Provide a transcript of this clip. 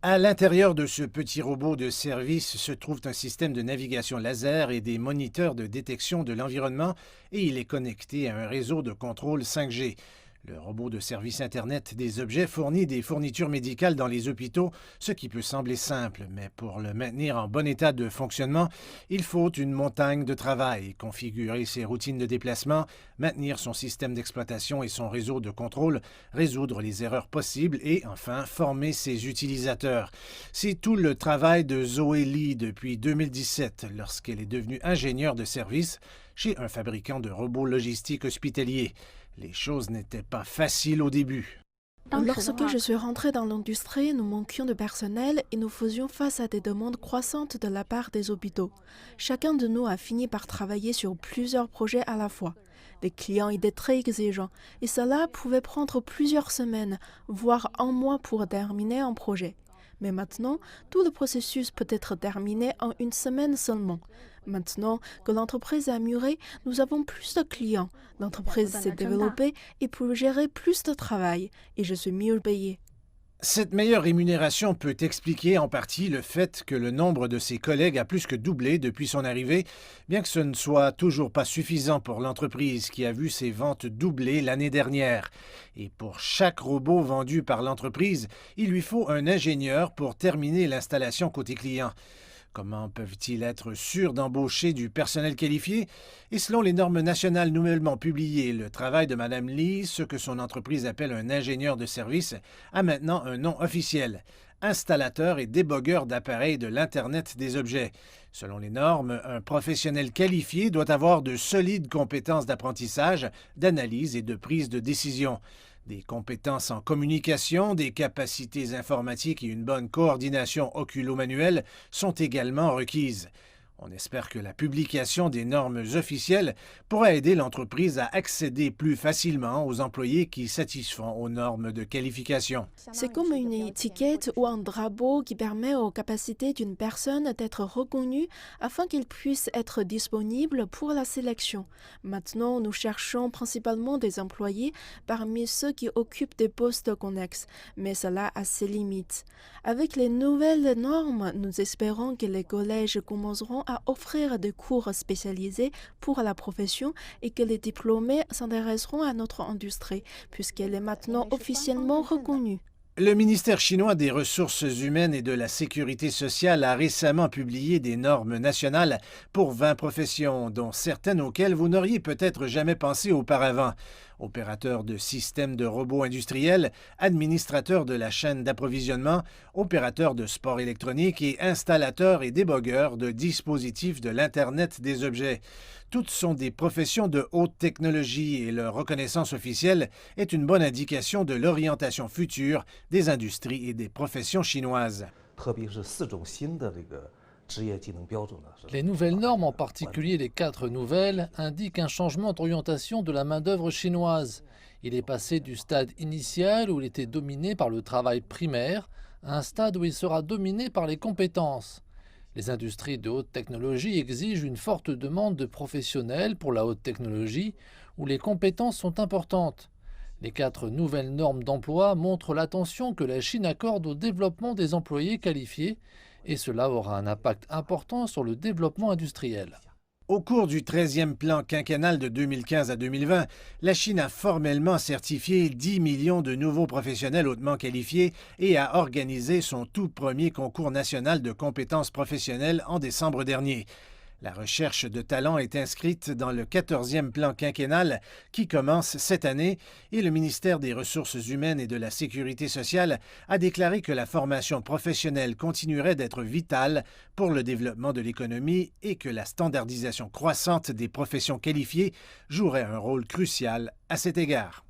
À l'intérieur de ce petit robot de service se trouve un système de navigation laser et des moniteurs de détection de l'environnement et il est connecté à un réseau de contrôle 5G. Le robot de service Internet des objets fournit des fournitures médicales dans les hôpitaux, ce qui peut sembler simple, mais pour le maintenir en bon état de fonctionnement, il faut une montagne de travail, configurer ses routines de déplacement, maintenir son système d'exploitation et son réseau de contrôle, résoudre les erreurs possibles et, enfin, former ses utilisateurs. C'est tout le travail de Zoé Lee depuis 2017, lorsqu'elle est devenue ingénieure de service chez un fabricant de robots logistiques hospitaliers. Les choses n'étaient pas faciles au début. Lorsque je suis rentrée dans l'industrie, nous manquions de personnel et nous faisions face à des demandes croissantes de la part des hôpitaux. Chacun de nous a fini par travailler sur plusieurs projets à la fois. Les clients étaient très exigeants et cela pouvait prendre plusieurs semaines, voire un mois pour terminer un projet. Mais maintenant, tout le processus peut être terminé en une semaine seulement. Maintenant que l'entreprise a mûri, nous avons plus de clients. L'entreprise s'est développée et peut gérer plus de travail et je suis mieux payée. Cette meilleure rémunération peut expliquer en partie le fait que le nombre de ses collègues a plus que doublé depuis son arrivée, bien que ce ne soit toujours pas suffisant pour l'entreprise qui a vu ses ventes doubler l'année dernière. Et pour chaque robot vendu par l'entreprise, il lui faut un ingénieur pour terminer l'installation côté client. Comment peuvent-ils être sûrs d'embaucher du personnel qualifié? Et selon les normes nationales nouvellement publiées, le travail de Mme Lee, ce que son entreprise appelle un ingénieur de service, a maintenant un nom officiel: installateur et débogueur d'appareils de l'Internet des objets. Selon les normes, un professionnel qualifié doit avoir de solides compétences d'apprentissage, d'analyse et de prise de décision. Des compétences en communication, des capacités informatiques et une bonne coordination oculo-manuelle sont également requises. On espère que la publication des normes officielles pourra aider l'entreprise à accéder plus facilement aux employés qui satisfont aux normes de qualification. C'est comme une étiquette ou un drapeau qui permet aux capacités d'une personne d'être reconnue afin qu'elle puisse être disponible pour la sélection. Maintenant, nous cherchons principalement des employés parmi ceux qui occupent des postes connexes, mais cela a ses limites. Avec les nouvelles normes, nous espérons que les collèges commenceront à offrir des cours spécialisés pour la profession et que les diplômés s'intéresseront à notre industrie, puisqu'elle est maintenant officiellement reconnue. Le ministère chinois des Ressources humaines et de la Sécurité sociale a récemment publié des normes nationales pour 20 professions, dont certaines auxquelles vous n'auriez peut-être jamais pensé auparavant. Opérateur de systèmes de robots industriels, administrateur de la chaîne d'approvisionnement, opérateur de sport électronique et installateur et débogueur de dispositifs de l'Internet des objets. Toutes sont des professions de haute technologie et leur reconnaissance officielle est une bonne indication de l'orientation future des industries et des professions chinoises. Les nouvelles normes, en particulier les 4 nouvelles, indiquent un changement d'orientation de la main-d'œuvre chinoise. Il est passé du stade initial où il était dominé par le travail primaire à un stade où il sera dominé par les compétences. Les industries de haute technologie exigent une forte demande de professionnels pour la haute technologie où les compétences sont importantes. Les 4 nouvelles normes d'emploi montrent l'attention que la Chine accorde au développement des employés qualifiés et cela aura un impact important sur le développement industriel. Au cours du 13e plan quinquennal de 2015 à 2020, la Chine a formellement certifié 10 millions de nouveaux professionnels hautement qualifiés et a organisé son tout premier concours national de compétences professionnelles en décembre dernier. La recherche de talents est inscrite dans le 14e plan quinquennal qui commence cette année et le ministère des Ressources humaines et de la Sécurité sociale a déclaré que la formation professionnelle continuerait d'être vitale pour le développement de l'économie et que la standardisation croissante des professions qualifiées jouerait un rôle crucial à cet égard.